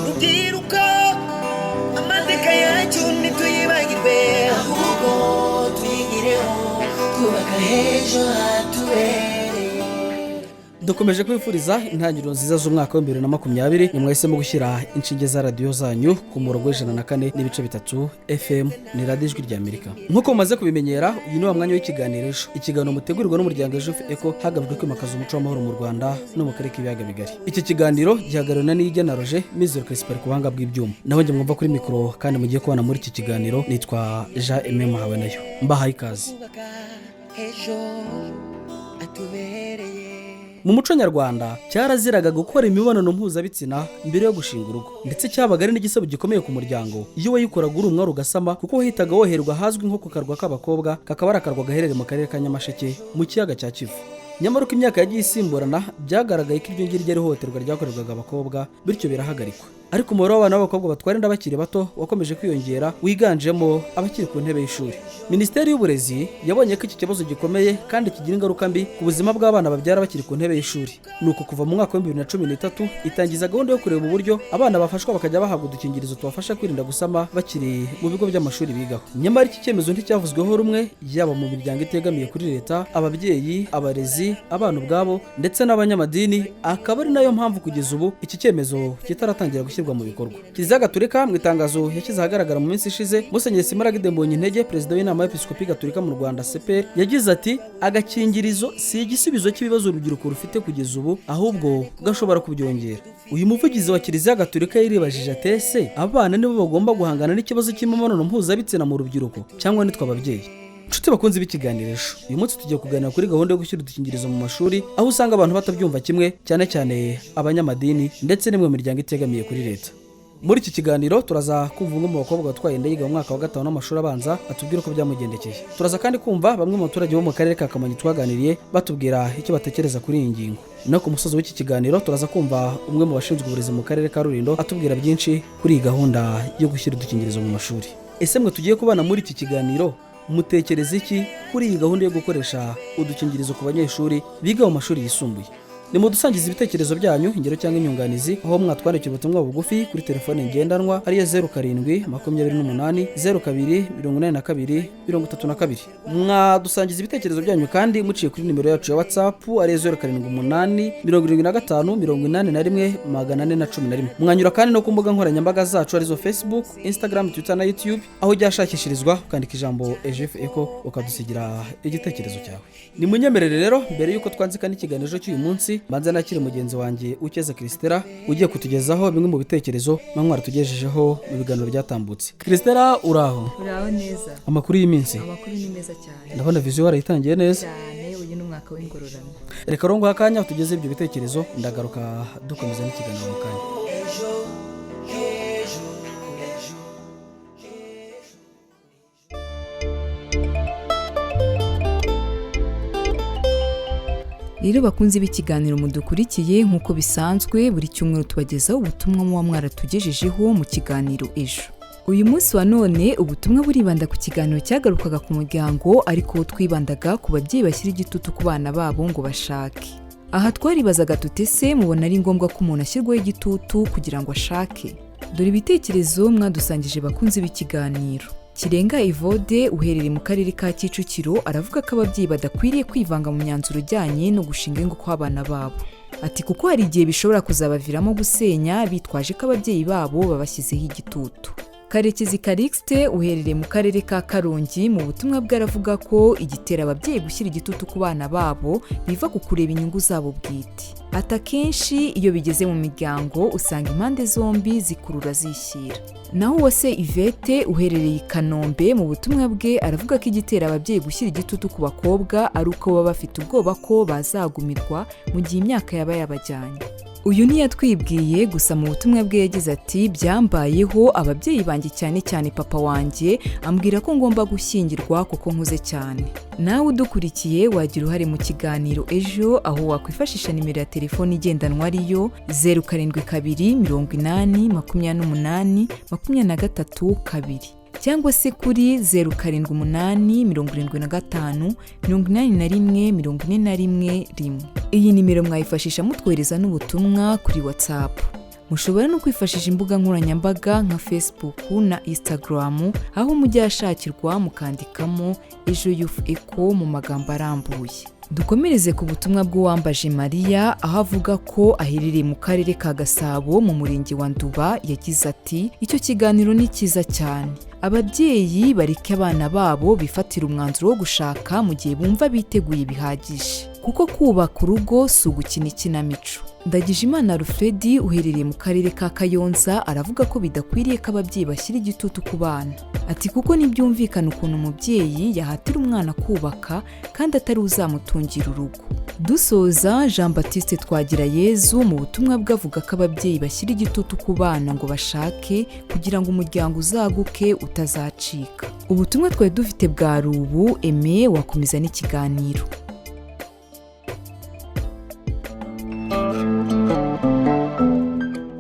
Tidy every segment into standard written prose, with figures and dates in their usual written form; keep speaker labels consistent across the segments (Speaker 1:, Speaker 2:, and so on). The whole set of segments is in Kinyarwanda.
Speaker 1: rubyiruko amateka yacu ntituyibagirwe ahubwo tuyigireho twubaka ejo hatubereye.
Speaker 2: Dukomeje kwifuriza intangiriro nziza z'umwaka wa 2020. Nimwahisemo gushyira inshinge za radio zanyu ku murongo w'104.3 FM ni radio Ijwi ry'Amerika. Nkuko mumaze kubimenyera, uyu ni wa mwanya w'ikiganiro Ejo. Ikiganiro mutegurirwa n'umuryango Ejo hagamijwe kwimakaza umuco w'amahoro mu Rwanda no mu karere k'ibiyaga bigari. Iki kiganiro gihagarariwe n'Ijya na Roger Mizero Crispin ku buhanga bw'ibyuma. Naho njye mwumva kuri mikoro kandi mugiye kubana muri iki kiganiro nitwa Jean Aime Mahawe nayo. Mbahaye ikaze. Mu muco nyarwanda cyaraziraga gukora imibonano mpuzabitsina mbere yo gushinga urugo, ndetse cyabaga ari n'igisebo gikomeye ku muryango iyo wayikoraga uri umwari ugasama, kuko wahitaga woherwa hazwi nko ku karwa k'abakobwa, kakaba ari akarwa gaherereye mu karere ka Nyamasheke mu kiyaga cya Kivu. Nyamara uko imyaka yagiye isimburana byagaragaye ko iryo ngiryo ry'ihohoterwa ryakorerwaga abakobwa bityo birahagarikwa. Ariko umubare w'abana b'abakobwa batwara inda bakiri bato wakomeje kwiyongera, wiganjemo abakiri ku ntebe y'ishuri. Minisiteri y'Uburezi yabonye ko iki kibazo gikomeye kandi kigira ingaruka mbi ku buzima bw'abana babyara bakiri ku ntebe y'ishuri. Nuko kuva mu mwaka wa 2013 itangiza gahunda yo kureba uburyo abana bafashwa bakajya bahabwa udukingirizo tubafasha kwirinda gusama bakiri mu bigo by'amashuri bigaho. Nyamara iki cyemezo nticyavuzweho rumwe, yaba mu miryango itegamiye kuri leta, ababyeyi, abarezi, abana ubwabo ndetse n'abanyamadini. Akaba ari nayo mpamvu kugeza ubu iki cyemezo kitaratangira gushyirwa mu bikorwa. Kiliziya Gatolika mu itangazo yashyize ahagaragara mu minsi ishize, Musenyeri Simaragide Mbonyintege, perezida w'inama y'Episkopi Gatolika mu Rwanda CPR, yagize ati agakingirizo si igisubizo cy'ibibazo urubyiruko rufite kugeza ubu, ahubwo gashobora kubyongera. Uyu muvugizi wa Kiliziya Gatolika yiribajije ati ese abana nibo bagomba guhangana n'ikibazo cy'imibonano mpuzabitsina mu rubyiruko cyangwa nitwe ababyeyi? Nshuti bakunze b'ikiganiro Ejo, uyu munsi tugiye kuganira kuri gahunda yo gushyira udukingirizo mu mashuri, aho usanga abantu batabyumva kimwe, cyane cyane abanyamadini ndetse n'imwe mu miryango itegamiye kuri leta. Muri iki kiganiro turaza kumva umwe mu bakobwa batwaye inda yiga mu mwaka wa 5 w'amashuri abanza atubwira uko byamugendekeye. Turaza kandi kumva bamwe mu baturage bo mu karere ka Kamonyi twaganiriye batubwira icyo batekereza kuri iyi ngingo. No ku musozi w'iki kiganiro turaza kumva umwe mu bashinzwe uburezi mu karere ka Rulindo atubwira byinshi kuri iyi gahunda yo gushyira udukingirizo mu mashuri. Ese mwe tugiye kubana muri iki kiganiro mutekereza iki kuri iyi gahunda yo gukoresha udukingirizo ku banyeshuri biga mu mashuri yisumbuye? Ni mu dusangiza ibitekerezo byanyu, ingero cyangwa inyunganizi, aho mwatwandikira ubutumwa bugufi kuri telefone ngendanwa ariyo 0728 mwadusangiza ibitekerezo byanyu kandi muciye kuri nimero yacu ya WhatsApp ariyo 0785 mwanyura kandi no ku mbuga nkoranyambaga zacu arizo Facebook, Instagram, Twitter na YouTube, aho ryashakishirizwa ukandika ijambo Ejo ukadusigira igitekerezo cyawe. Ni munyemerere rero mbere yuko twanzika n'ikiganiro cy'uyu munsi, mbanza nakire mugenzi wanjye Ukeza Kristera ugiye kutugezaho bimwe mu bitekerezo mwari tugejejeho mu biganiro byatambutse. Kristera, uraho?
Speaker 3: Uraho neza.
Speaker 2: Amakuru y'iminsi?
Speaker 3: Amakuru ni meza cyane.
Speaker 2: Ndabona vision warayitangiye neza.
Speaker 3: Cyane, uyu ni umwaka w'ingororano.
Speaker 2: Reka rongo hakanya tugeze ibyo bitekerezo, ndagaruka dukomeza n'ikiganiro mu kanya.
Speaker 3: Rero bakunze b'ikiganiro mudukurikiye, nk'uko bisanzwe buri cyumweru tubagezaho ubutumwa muba mwaratugejejeho mu kiganiro Ejo. Uyu munsi wa none ubutumwa buribanda ku kiganiro cyagarukaga ku muryango, ariko twibandaga ku babyeyi bashyira igitutu ku bana babo ngo bashake. Aha twaribazaga tutese mubona ari ngombwa ko umuntu ashyirwaho igitutu kugira ngo ashake? Dore ibitekerezo mwadusangije bakunze b'ikiganiro. Kirenga Evode uherereye mu karere ka Kicukiro aravuga ko ababyeyi badakwiriye kwivanga mu myanzuro ujyanye no gushinga ingo kw'abana babo. Ati kuko hari igihe bishobora kuzabaviramo gusenya bitwaje ko ababyeyi babo babashyizeho igitutu. Karekezi Calixte uherereye mu karere ka Karongi mu butumwa bwe aravuga ko igitera ababyeyi gushyira igitutu ku bana babo biva ku kureba inyungu zabo bwite. Ati akenshi iyo bigeze mu miryango usanga impande zombi zikurura zishyira. Naho Uwase Yvette uherereye i Kanombe mu butumwa bwe aravuga ko igitera ababyeyi gushyira igitutu ku bakobwa ari uko baba bafite ubwoba ko bazagumirwa mu gihe imyaka yaba yabajyanye. Uyu ntiyatwibwiye gusa mu butumwa bwe yagize ati byambayeho ababyeyi banjye cyane cyane papa wanjye ambwira ko ngomba gushyingirwa kuko nkuze cyane. Nawe udukurikiye wagira uruhare mu kiganiro Ejo, aho wakwifashisha nimero ya telefoni igendanwa ariyo 0722 80 28 23 2. cyangwa se kuri 0785 81 41 1. Iyi nimero mwayifashisha mutwohereza n'ubutumwa kuri WhatsApp. Mushobora no kwifashisha imbuga nkoranyambaga nka Facebook na Instagram, aho mujya ashakirwa mukandikamo Ejo Youth Echo mu magambo arambuye. Dukomereze ku butumwa bw'uwambaje Maria, aho avuga ko aherereye mu karere ka Gasabo mu murenge wa Nduba. Yagize ati icyo kiganiro ni cyiza cyane. Ababyeyi bareke abana babo bifatira umwanzuro wo gushaka mu gihe bumva biteguye bihagije, kuko kubaka urugo si ugukina ikinamico. Ndagijimana Alfred uherereye mu karere ka Kayonza aravuga ko bidakwiriye ko ababyeyi bashyira igitutu ku bana. Ati kuko ntibyumvikana ukuntu umubyeyi yahatira umwana kubaka kandi atari uzamutungira urugo. Dusoza, Jean Baptiste Twagirayezu mu butumwa bwe avuga ko ababyeyi bashyira igitutu ku bana ngo bashake kugira ngo umuryango uzaguke utazacika. Ubutumwa twari dufite bwa rubu. Aime wakomeza n'ikiganiro.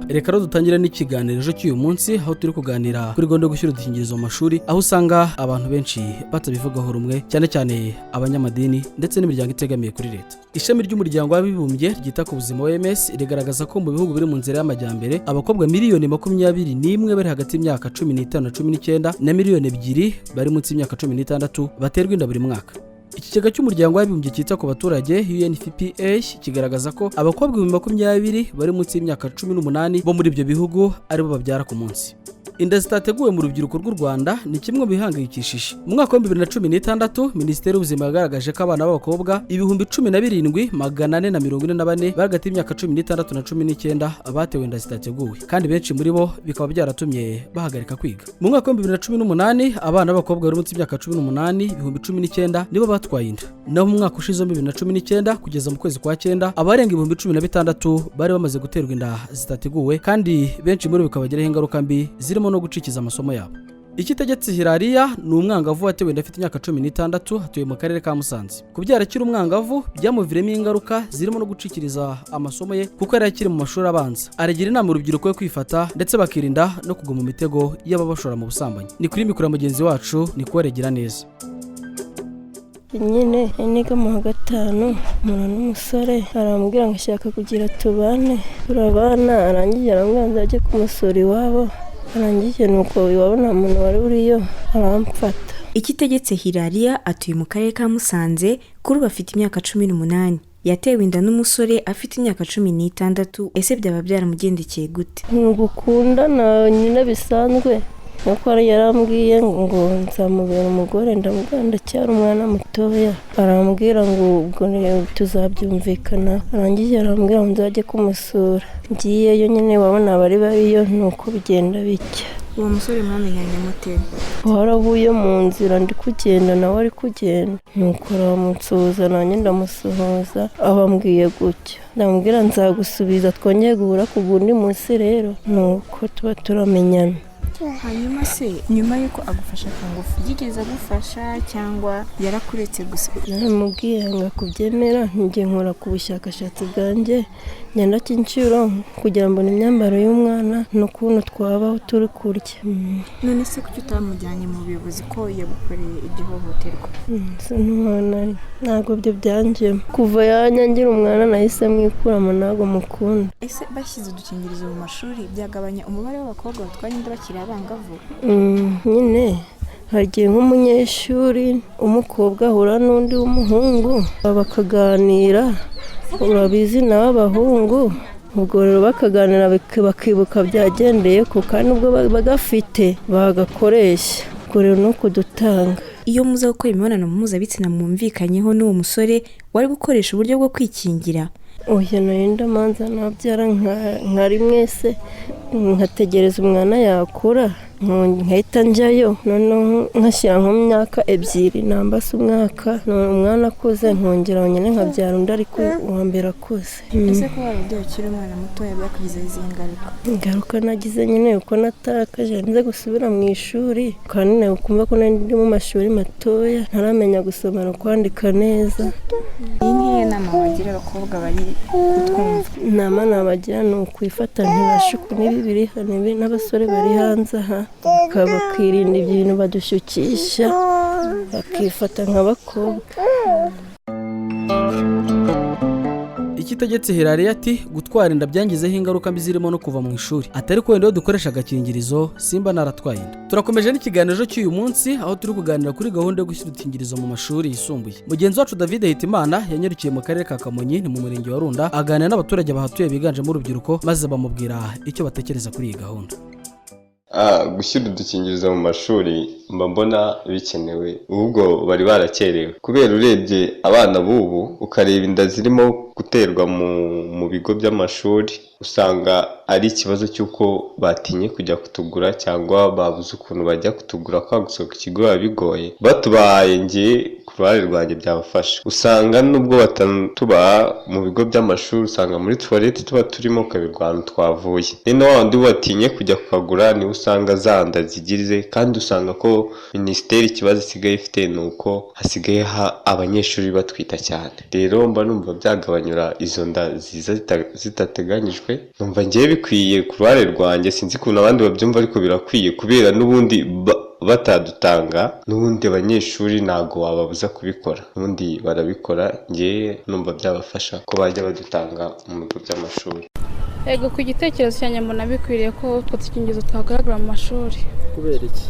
Speaker 2: Reka rero dutangire n'ikiganiro ejo cy'uyu munsi, aho turi kuganira kuri gahunda yo gushyira udukingirizo mu mashuri, aho usanga abantu benshi batabivugaho rumwe, cyane cyane abanyamadini ndetse n'imiryango itegamiye kuri leta. Ishami ry'umuryango w'abibumbye ryita ku buzima OMS rigaragaza ko mu bihugu biri mu nzira y'amajyambere abakobwa miliyoni 21 bari hagati y'imyaka 15 na 19 na miliyoni 2 bari munsi y'imyaka 16 baterwa inda buri mwaka. Ikigega cy'umuryango w'abibumbye cyita ku baturage UNFPA kigaragaza ko abakobwa 20 bari munsi y'imyaka 18 bo muri ibyo bihugu aribo babyara ku munsi. Inda zitateguwe mu rubyiruko rw'u Rwanda ni kimwe mu bihangayikishije. Mu mwaka wa 2016 Minisiteri y'Ubuzima yagaragaje ko abana b'abakobwa 17,444 bari hagati y'imyaka 16 na 19 batewe inda zitateguwe, kandi benshi muri bo bikaba byaratumye bahagarika kwiga. Mu mwaka wa 2018 abana b'abakobwa bari munsi y'imyaka 18 19 nibo batwaye inda. Naho mu mwaka ushize 2019 kugeza mu kwezi kwa 9 abarenga 16,000 bari bamaze guterwa inda zitateguwe, kandi benshi muri bo bikabagiraho ingaruka mbi zirimo no gucikiza amasomo yabo. Ikitegetse Hilariya ni umwangavu watewe inda afite imyaka 16 atuye mu karere ka Musanze. Kubyara akiri umwangavu byamuviremo ingaruka zirimo no gucikiriza amasomo ye kuko yari akiri mu mashuri abanza. Aragira inama urubyiruko yo kwifata ndetse bakirinda no kugwa mu mitego y'ababashora mu busambanyi. Ni kuri mikoro mugenzi wacu ni kubaregira neza.
Speaker 4: Nyine niga mu gatanu umuntu n'umusore arambwira ngo ashaka kugira tubane, turabana, arangije arambwira ngo ajye kumusura iwabo, arangije nuko iwabo nta muntu wari uriyo aramfata.
Speaker 5: Ikitegetse Hilariya atuye mu karere ka Musanze, kuri bafite imyaka 18. Yatewe inda n'umusore afite imyaka 16. Ese byaba byaramugendekeye gute?
Speaker 4: Gukundana nyine bisanzwe, nuko yarambwiye ngo nzamubera umugore, ndamubwira ndacyari umwana mutoya. Arambwira ngo ubwo tuzabyumvikana, arangije arambwira ngo nzajye kumusura. Ngiyeyo nyine wabona bari bariyo, nuko bigenda bicya.
Speaker 5: Uwo musore mwamenyanye mute?
Speaker 4: Waravuye mu nzira ndi kugenda nawe ari kugenda, nuko aramusuhuza nanjye ndamusuhuza, abambwiye gutya. Ndamubwira nzagusubiza twongeye guhura ku gundi munsi rero, nuko tuba turamenyana.
Speaker 5: Hanyuma se nyuma yuko agufasha kangufu yigeze agufasha cyangwa yarakuretse gusa?
Speaker 4: Naramubwiye ngo kubyemera, njye nkora ku bushakashatsi bwanjye, ngenda cy'inshuro kugira ngo imyambaro y'umwana no kuntu twabaho turi kurya.
Speaker 5: None se kuki utamujyanye mu buyobozi ko yagukoreye igihohoterwa?
Speaker 4: Ntabwo byo byanjemo. Kuva yanyangira umwana nahise mwikuramo, ntabwo mukunda.
Speaker 5: Ese bashyize udukingirizo mu mashuri byagabanya umubare w'abakobwa batwaye inda bakiri abangavu?
Speaker 4: Nyine hagiye nk'umunyeshuri umukobwa ahura n'undi w'umuhungu bakaganira, urabizi nawe abahungu, ubwo rero bakaganira bakibuka byagendeye ko kandi ubwo bagafite bagakoresha. Ubwo rero ni ukudutanga.
Speaker 5: Iyo muza gukora imibonano mpuzabitsina mwumvikanyeho n'uwo musore, wari gukoresha uburyo bwo kwikingira?
Speaker 4: Oya, nenda manza nabyara nka rimwe se nkategereza umwana yakura, nkahita njyayo, noneho nkashyira nko mu myaka 2 nambase umwaka, umwana akuze nkongera nyine nkabyara undi ariko uwa mbere akuze.
Speaker 5: Ese ko warabyaye ukiri umwana mutoya byakugize izihe ngaruka?
Speaker 4: Ingaruka nagize nyine uko natakaje nze gusubira mu ishuri, kandi nawe kumva ko ndi mu mashuri matoya ntaramenya gusoma no kwandika neza.
Speaker 5: Iyi niyo nama wagira abakobwa bari kutwumva?
Speaker 4: Inama nabagira ni ukwifata ntibashuku n'ibibiri n'abasore bari hanze aha, bakirinda ibintu badushyukisha bakifata nk'abakobwa.
Speaker 2: Ikitegetse Hilariya ati gutwara inda byangizeho ingaruka mbi zirimo no kuva mu ishuri, atari ko wenda dukoresha agakingirizo simba naratwaye inda. Turakomeje n'ikiganiro cy'uyu munsi aho turi kuganira kuri gahunda yo gushyira udukingirizo mu mashuri yisumbuye. Mugenzi wacu David Hitimana yanyarukiye mu karere ka Kamonyi ni mu murenge wa Runda, aganira n'abaturage bahatuye biganjemo urubyiruko maze bamubwira icyo batekereza kuri iyi gahunda.
Speaker 6: Gushyira udukingirizo mu mashuri mbona bikenewe, ubwo bari barakerewe kubera urebye abana b'ubu ukareba inda zirimo guterwa mu bigo by'amashuri, usanga ari ikibazo cy'uko batinye kujya kutugura cyangwa babuze ukuntu bajya kutugura, kwa gusohoka ikigo biba bigoye. Batubaye ngiye ku ruhare rwanjye byabafasha. Usanga nubwo batatubaha mu bigo by'amashuri, usanga muri toilette tuba turimo kabirwano twavuye. Nino wandi watinye kujya kukagura niwe usanga zanda zigize, kandi usanga ko minisiteri ikibazo isigaye ifite ni uko hasigaye abanyeshuri batwita cyane. Rero mba numva byagabanyura izo nda ziza zitateganyijwe, numva ngiye bikwiye ku ruhare rwanjye. Sinzi ukuntu abandi babyumva ariko birakwiye, kubera n'ubundi batadutanga n'ubundi abanyeshuri ntago wababuza kubikora, n'ubundi barabikora. Ngiye numva byabafasha ko bajya badutanga mu bigo by'amashuri.
Speaker 7: Ego ku gitekerezo cyanjye mbona bikwiriye ko utwo dukingirizo twagaragara mu mashuri.
Speaker 2: Kubera iki?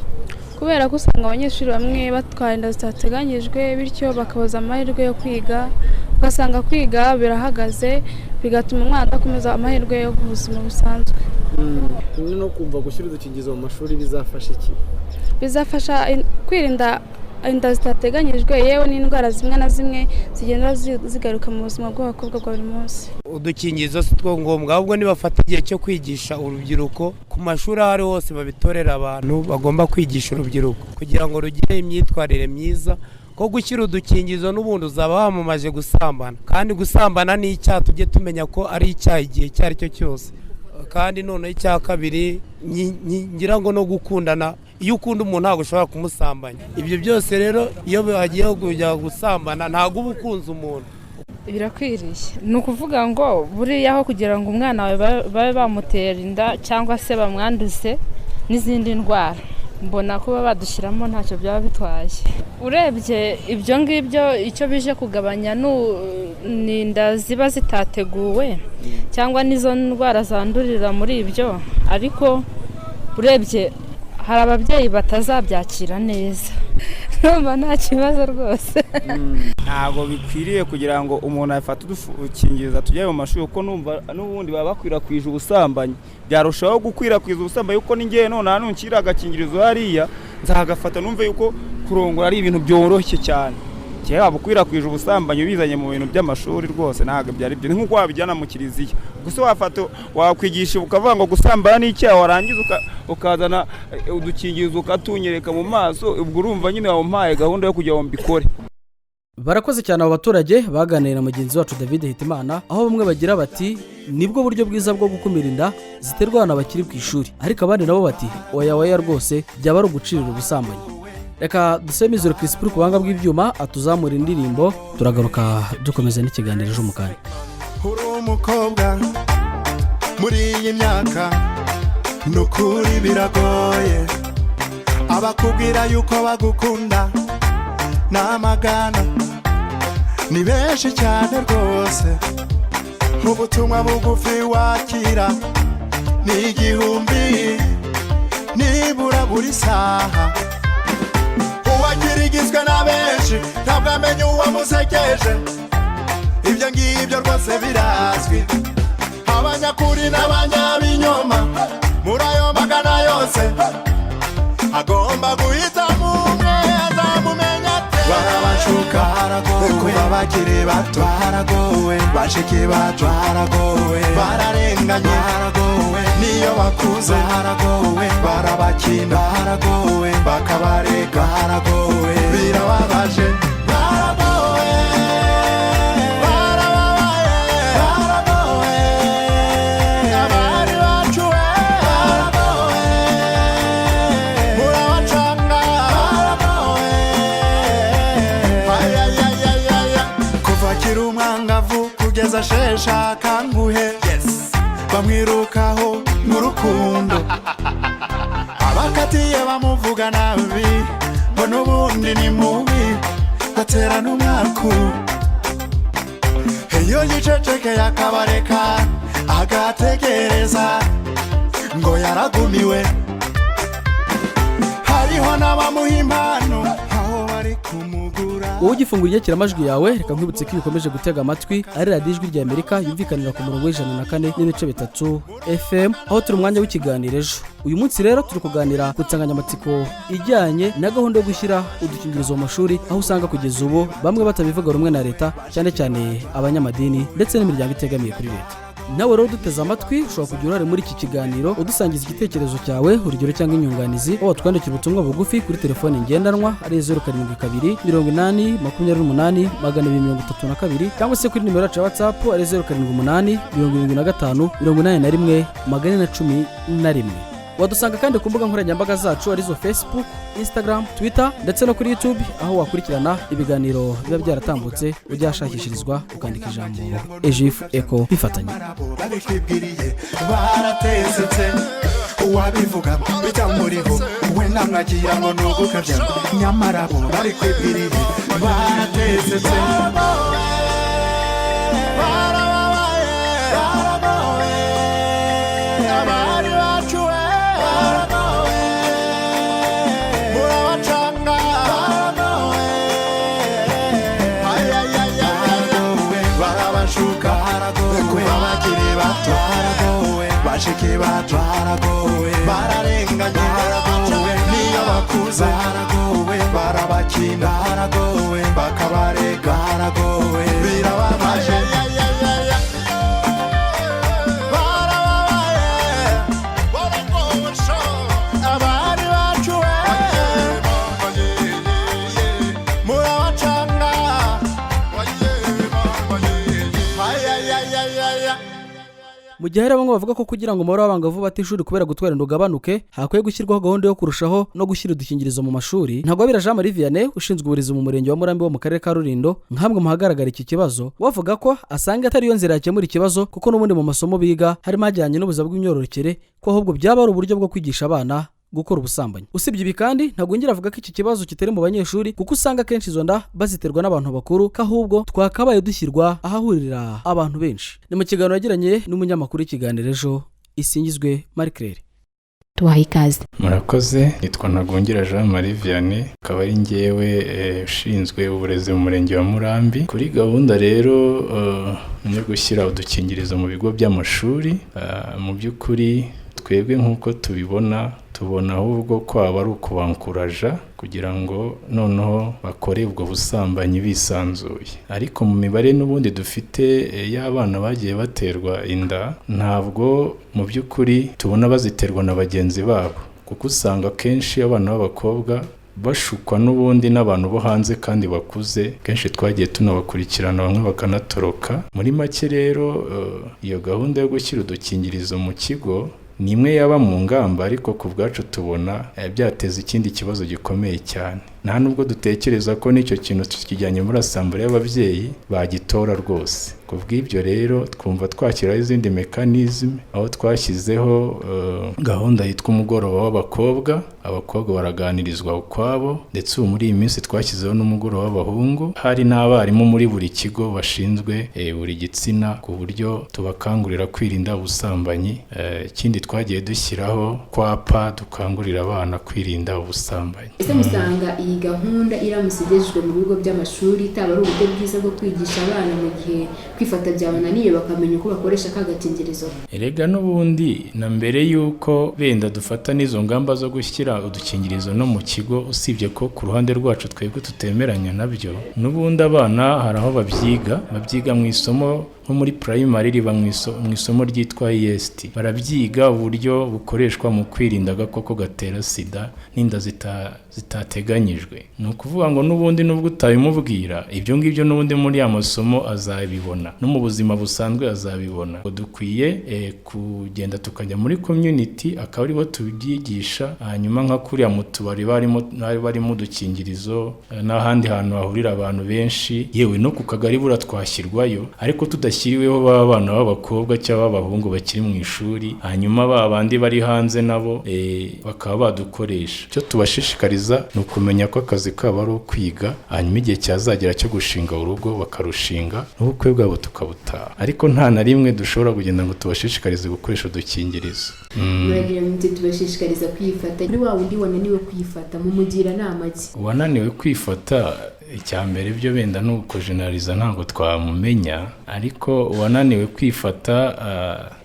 Speaker 7: Kubera ko usanga abanyeshuri bamwe batwara inda zitateganyijwe, bityo bakabuza amahirwe yo kwiga, ugasanga kwiga birahagaze bigatuma umwana adakomeza amahirwe yo ubuzima busanzwe.
Speaker 2: No kumva gushyira udukingirizo mu mashuri bizafasha iki?
Speaker 7: Bizafasha kwirinda inda zitateganyijwe, yewe n'indwara zimwe na zimwe zigenda zigaruka mu buzima bw'abakobwa bwa buri munsi.
Speaker 8: Udukingirizo si two ngombwa, ahubwo nibafata igihe cyo kwigisha urubyiruko ku mashuri aho ari hose, babitorera abantu bagomba kwigisha urubyiruko kugira ngo rugire imyitwarire myiza, ko gushyira udukingirizo n'ubundi uzaba wamamaje gusambana, kandi gusambana ni icyaha, tujye tumenya ko ari icyaha igihe icyo ari cyo cyose. Kandi noneho icya kabiri ngira ngo no gukundana, iyo ukunda umuntu ntabwo ushobora kumusambanya. Ibyo byose rero iyo bagiye kujya gusambana ntabwo uba ukunze umuntu.
Speaker 9: Birakwiriye, ni ukuvuga ngo buriya aho kugira ngo umwana wawe babe bamutera inda cyangwa se bamwanduze n'izindi ndwara, mbona kuba badushyiramo ntacyo byaba bitwaye. Urebye ibyo ngibyo icyo bije kugabanya ni inda ziba zitateguwe cyangwa n'izo ndwara zandurira muri ibyo, ariko urebye hari ababyeyi batazabyakira neza. Numva nta kibazo rwose.
Speaker 10: Ntabwo bikwiriye kugira ngo umuntu afate udukingirizo tujye mu mashuri, kuko numva n'ubundi baba bakwirakwije ubusambanyi. Byarushaho gukwirakwiza ubusambanyi, kuko ningiye none hano nshyira agakingirizo hariya nzagafata numve yuko kurongora ari ibintu byoroshye cyane. Cyeba bukwirakwije ubusambanyi bizanye mu bintu by'amashuri rwose ntabwo byari byo. Ni nkuko wabijyana mu kiliziya, gusa wafata wakwigisha ukavuga ngo gusambana ni icyaha, warangiza ukazana udukingirizo ukatunyereka mu maso, ubwo urumva nyine wampaye gahunda yo kujya ngo mbikore.
Speaker 2: Barakoze cyane abo baturage baganira na mugenzi wacu David Hitimana, aho bamwe bagira bati nibwo buryo bwiza bwo gukumira inda ziterwa abana bakiri ku ishuri, ariko abandi nabo bati oya rwose byaba ari ugucirira ubusambanyi. Reka duseme izuru Crispin ku banga bw'ibyuma atuzamura indirimbo, turagaruka dukomeza n'ikiganiro ejo mu kanya.
Speaker 11: Uri umukobwa muri iyi myaka n'ukuri biragoye, abakubwira yuko bagukunda n'amagana ni benshi cyane rwose. Ubutumwa bugufi wakira ni 1000 nibura buri saha. Uwakirigizwe na benshi ntabwo amenya uwamusekeje, ibyo ngibyo rwose birazwi. Abanyakuri n'abanyabinyoma muri ayo magana yose, agomba guhitamo umwe azamumenya ate. Barabashuka kuba bakiri bato, baragowe bashiki bacu, baragowe bararenganye, baragowe niyo bakuze, baragowe barabakina, baragowe bakabareka, baragowe birababaje, baragowe abari bacu baragowe murabacanga, baragowe kuva kiri umwangavu kugeza shesha kanguhe, bamwirukaho n'urukundo. bakatiye bamuvuga nabi ngo n'ubundi ni mubi atera n'umwaku iyo yicecekeye akabareka agategereza ngo yaragumiwe hariho n'abamuha impano aho bari kumugura.
Speaker 2: wowe ugifungura inyakiramajwi yawe reka nkwibutse ko iyo ukomeje gutega amatwi ari radiyo ijwi rya Amerika yumvikanira ku murongo w'104.3 FM aho turi umwanya w'ikiganiro ejo. uyu munsi rero turi kuganira ku nsanganyamatsiko ijyanye na gahunda yo gushyira udukingirizo mu mashuri, aho usanga kugeza ubu bamwe batabivuga rumwe na leta, cyane cyane abanyamadini ndetse n'imiryango itegamiye kuri leta. nawe rero duteze amatwi ushobora kugira uruhare muri iki kiganiro udusangiza igitekerezo cyawe, urugero cyangwa inyunganizi, aho watwandikira ubutumwa bugufi kuri telefoni ngendanwa ari 072 80 28 232 cyangwa se kuri nimero yacu ya WhatsApp ari 078 75 81 411. wadusanga kandi ku mbuga nkoranyambaga zacu arizo Facebook, Instagram, Twitter ndetse no kuri YouTube, aho wakurikirana ibiganiro biba byaratambutse ujyashakishirizwa ukandika ijambo Ejif Eco bifatanye.
Speaker 11: baratezetse uwabivuga bitamuriho we namwagira ngo nugukabya nyamara bo bari kwibwiriye baratezetse bashike batwaragowe bararenganye baragowe niyo bakuze baragowe barabakina baragowe bakabarega baragowe birababaje abari bacuwe murabacanga
Speaker 2: mu gihe hari bamwe bavuga ko kugira ngo umubare w'abangavu batishuri kubera gutwara inda ugabanuke, hakwiye gushyirwaho gahunda yo kurushaho no gushyira udukingirizo mu mashuri. Ntagwabira Jean Marie Vianney ushinzwe uburezi mu murenge wa Murambi wo mu karere ka Rulindo, nkamwe mu hagaragara iki kibazo, wavuga ko asanga atari yo nzira yakemura ikibazo, kuko n'ubundi mu masomo biga harimo ajyanye n'ubuzima bw'imyororokere, ko ahubwo byaba ari uburyo bwo kwigisha abana gukora ubusambanyi. Usibye ibi kandi ntabwo ngira avuga ko iki kibazo kitari mu banyeshuri, kuko usanga kenshi izo nda baziterwa n'abantu bakuru, ko ahubwo twakabaye dushyirwa ahahurira abantu benshi. Ni mu kiganiro yagiranye n'umunyamakuru w'ikiganiro ejo Isingizwe Marie Claire.
Speaker 12: tubaha ikaze.
Speaker 13: Murakoze, nitwa Ntagwungira Jean Marie Vianney, akaba ari njyewe ushinzwe uburezi mu murenge wa Murambi. Kuri gahunda rero yo gushyira udukingirizo mu bigo by'amashuri, mu by'ukuri twebwe nk'uko tubibona ahubwo ko aba ari ukubankuraja kugira ngo noneho bakore ubwo busambanyi bisanzuye. Ariko mu mibare n'ubundi dufite y'abana bagiye baterwa inda, ntabwo mu by'ukuri tubona baziterwa na bagenzi babo, kuko usanga kenshi abana b'abakobwa bashukwa n'ubundi n'abantu bo hanze kandi bakuze, kenshi twagiye tunabakurikirana bamwe bakanatoroka. Muri make rero iyo gahunda yo gushyira udukingirizo mu kigo ni imwe yaba mu ngamba, ariko ku bwacu tubona byateza ikindi kibazo gikomeye cyane. Nta nubwo dutekereza ko n'icyo kintu tukijyanye muri asambure y'ababyeyi bagitora rwose. Kubw'ibyo rero twumva twashyiraho izindi mekanizme, aho twashyizeho gahunda yitwa umugoroba w'abakobwa. Abakobwa baraganirizwa ukwabo, ndetse ubu muri iyi minsi twashyizeho n'umugoroba w'abahungu. Hari n'abarimu muri buri kigo bashinzwe buri gitsina, ku buryo tubakangurira kwirinda ubusambanyi. Ikindi twagiye dushyiraho kwapa dukangurira abana kwirinda ubusambanyi.
Speaker 12: Ese musanga iyi gahunda iramutse igejejwe mu bigo by'amashuri itaba ari uburyo bwiza bwo kwigisha abana mu gihe kwifata byabananiye bakamenya uko bakoresha ka gakingirizo?
Speaker 13: Erega n'ubundi na mbere y'uko benda dufata n'izo ngamba zo gushyira udukingirizo no mu kigo, usibye ko ku ruhande rwacu twebwe tutemeranya nabyo, n'ubundi abana hari aho babyiga mu isomo nko muri primary riba mu isomo ryitwa EST. Barabyiga uburyo bukoreshwa mu kwirinda agakoko gatera sida n'inda zitateganyijwe. Ni ukuvuga ngo n'ubundi nubwo utabimubwira ibyo ngibyo n'ubundi muri ya masomo azabibona. azabibona, no mu buzima busanzwe azabibona. Dukwiye kugenda tukajya muri community akaba aribo tubyigisha, hanyuma nka kuriya mu tubari barimo udukingirizo n'ahandi hantu hahurira abantu benshi, yewe no ku kagari bura twashyirwayo, ariko tudashyiriweho b'abana b'abakobwa cyangwa b'abahungu bakiri mu ishuri, hanyuma babandi bari hanze nabo bakaba badukoresha. Cyo tubashishikariza ni ukumenya ko akazi kabo ari ukwiga, hanyuma igihe cyazagera cyo gushinga urugo bakarushinga, n'ubukwe bwabo tukabutaha. Ariko nta na rimwe dushobora kugenda ngo tubashishikarize gukoresha udukingirizo.
Speaker 12: Muragira muti tubashishikariza kwifata, ni wa wundi wananiwe kwifata mumugira nama ki?
Speaker 13: Wananiwe kwifata icyambere byo benda nuko generaliza ntabwo twamumenya, ariko wananiwe kwifata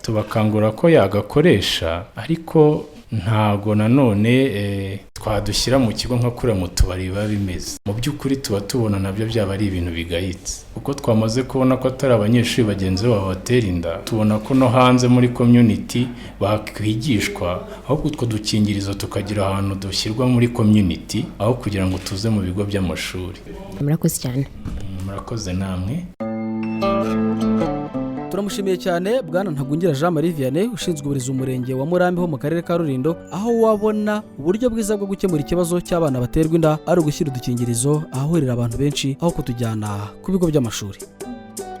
Speaker 13: tubakangura ko yagakoresha, ariko ntago nanone twadushyira mu kigo nka kure mu tubari biba bimeze. Mu by'ukuri tuba tubona nabyo byaba ari ibintu bigayitse, kuko twamaze kubona ko atari abanyeshuri bagenzi babo batera inda, tubona ko no hanze muri community bakwigishwa, ahubwo utwo dukingirizo tukagira ahantu dushyirwa muri community aho kugira ngo tuze mu bigo by'amashuri.
Speaker 12: Murakoze cyane.
Speaker 13: Murakoze namwe.
Speaker 2: Turamushimiye cyane Bwana Ntagungira Jean Marie Vianney ushinzwe uburezi umurenge wa Murambi ho mu karere ka Rulindo, aho wabona uburyo bwiza bwo gukemura ikibazo cy'abana baterwa inda ari ugushyira udukingirizo ahahurira abantu benshi aho kutujyana ku bigo by'amashuri.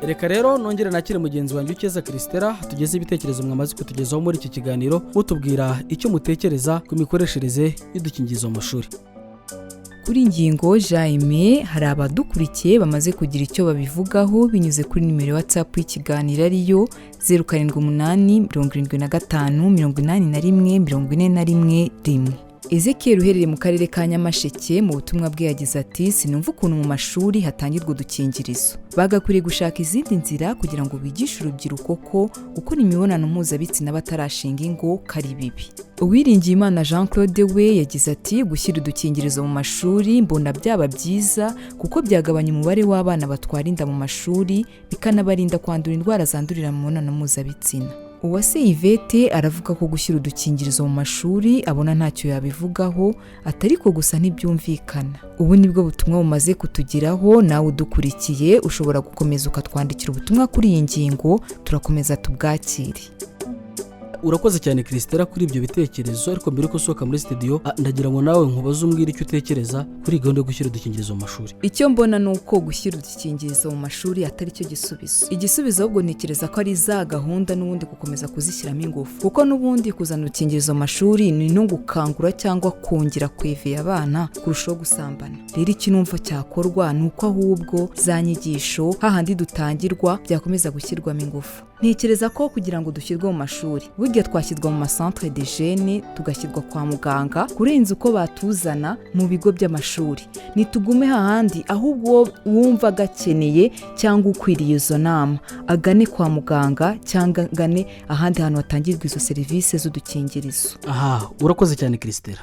Speaker 2: Reka rero nongere nakire mugenzi wanjye Ukeza Christella tugeze ibitekerezo mwamaze kutugezaho muri iki kiganiro, mutubwira icyo mutekereza ku mikoreshereze y'udukingirizo mu mashuri.
Speaker 3: Kuri ingingo Jaime hari abadukurikiye bamaze kugira icyo babivugaho binyuze kuri nimero WhatsApp y'ikiganiro ariyo 0785754141. Ezekiel uherereye mu karere ka Nyamasheke mu butumwa bwe yagize ati sinumva ukuntu mu mashuri hatangirwa udukingirizo, bagakwiriye gushaka izindi nzira kugira ngo bigishe urubyiruko ko gukora imibonano mpuzabitsina batarashinga ingo kari bibi. Uwiringiyimana Jean Claude we yagize ati gushyira udukingirizo mu mashuri mbona byaba byiza kuko byagabanya umubare w'abana batwara inda mu mashuri bikanabarinda kwandura indwara zandurira mu mibonano mpuzabitsina. Uwase Yvette aravuga ko gushyira udukingirizo mu mashuri abona ntacyo yabivugaho, atari ko gusa ntibyumvikana. Ubu nibwo butumwa bumaze kutugeraho, nawe udukurikiye ushobora gukomeza ukatwandikira ubutumwa kuri iyi ngingo, turakomeza tubwakire.
Speaker 2: Urakoze cyane Christella kuri ibyo bitekerezo, ariko mbere ko sohoka muri studio ndagira ngo nawe nkubaze umbwira icyo utekereza kuri gahunda yo gushyira udukingirizo mu mashuri.
Speaker 3: Icyo mbona ni uko gushyira udukingirizo mu mashuri atari cyo gisubizo. Igisubizo ahubwo ntekereza ko ari za gahunda n'ubundi gukomeza kuzishyiramo ingufu, kuko n'ubundi kuzana udukingirizo mu mashuri ni no gukangura cyangwa kongera kwevera abana kurushaho gusambana. Rero iki numva cyakorwa ni uko ahubwo za nyigisho hahandi dutangirwa byakomeza gushyirwamo ingufu. Ntekereza ko kugira ngo dushyirwe mu mashuri burya twashyirwa mu masantre de jeunes tugashyirwa kwa muganga kurenza uko batuzana mu bigo by'amashuri. Nitugume hahandi, ahubwo wumva gakeneye cyangwa ukwiriye izo nama agane kwa muganga cyangwa agane ahandi hantu hatangirwa izo serivisi z'udukingirizo.
Speaker 2: Aha, urakoze cyane Christella.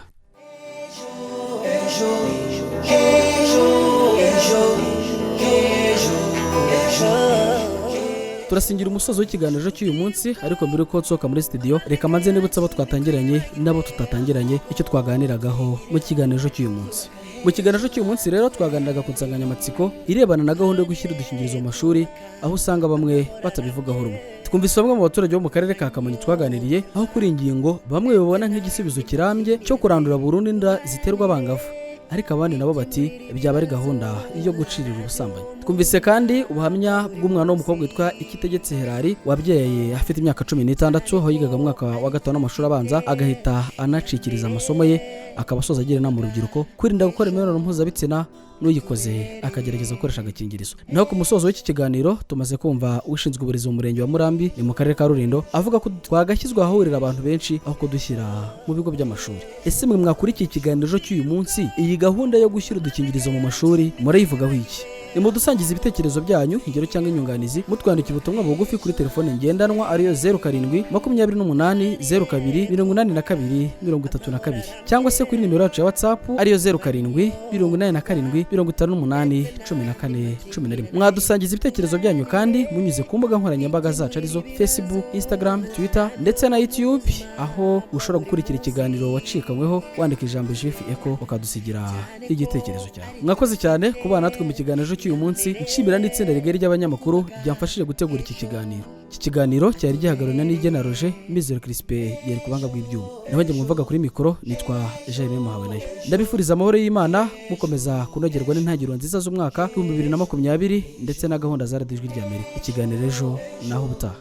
Speaker 2: Turasingira umusozo w'ikiganiro cy'uyu munsi, ariko mbere ko tsoka muri studio reka manze nibutsa abo twatangiranye nabo tutatangiranye icyo twaganiragaho mu kiganiro cy'uyu munsi. Mu kiganiro cy'uyu munsi rero twaganiraga ku nsanganyamatsiko irebana na gahunda yo gushyira udukingirizo mu mashuri, aho usanga bamwe batabivugaho rumwe. Twumvise bamwe mu baturage bo mu karere ka Kamonyi twaganiriye, aho kuri ingingo bamwe babona nk'igisubizo kirambye cyo kurandura burundu inda ziterwa abangavu, ariko abandi nabo bati byaba ari gahunda yo gucirira ubusambanyi. Twumvise kandi ubuhamya bw'umwana w'umukobwa witwa Ikitegetse Herari wabyaye afite imyaka 16, aho yigaga mu mwaka wa 5 w'amashuri abanza, agahita anacikiriza amasomo ye, akaba asoza agira inama mu rubyiruko kwirinda gukora imibonano mpuzabitsina n'uyikoze akagerageza gukoresha agakingirizo. Naho ku musozo w'iki kiganiro tumaze kumva ushinzwe uburezi mu murenge wa Murambi ni mu karere ka Rulindo avuga ko twagashyizwe ahahurira abantu benshi aho kudushyira mu bigo by'amashuri. Ese mwe mwakurikiye ikiganiro cy'uyu munsi, iyi gahunda yo gushyira udukingirizo mu mashuri murayivugaho iki? Nimudusangiza ibitekerezo byanyu, ingero cyangwa inyunganizi, mutwandikira ubutumwa bugufi kuri telefone ngendanwa ariyo 0728028232 cyangwa se kuri nimero yacu ya WhatsApp ariyo 0787581411. Mwadusangiza ibitekerezo byanyu kandi munyuze ku mbuga nkoranyambaga zacu arizo Facebook, Instagram, Twitter ndetse na YouTube, aho ushobora gukurikira ikiganiro wacikanyweho wandika ijambo Jifi Echo ukadusigira igitekerezo cyawe. Mwakoze cyane kubana natwe mu kiganiro cy'uyu munsi nshimira n'itsinda rigari ry'abanyamakuru ryamfashije gutegura iki kiganiro. Iki kiganiro cyari gihagarariwe n'Igena Roger, Mizero Crispin yari kubanga bw'ibyuma. Naho njye mwumvaga kuri mikoro nitwa Jaime Muhawe nayo. Ndabifuriza amahoro y'Imana, mukomeza kunogerwa n'intangiriro nziza z'umwaka 2020 ndetse na gahunda za Radio Ijwi ry'Amerika. Ikiganiro ejo naho butaha.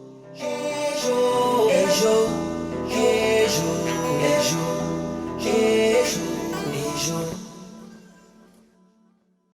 Speaker 1: Ejo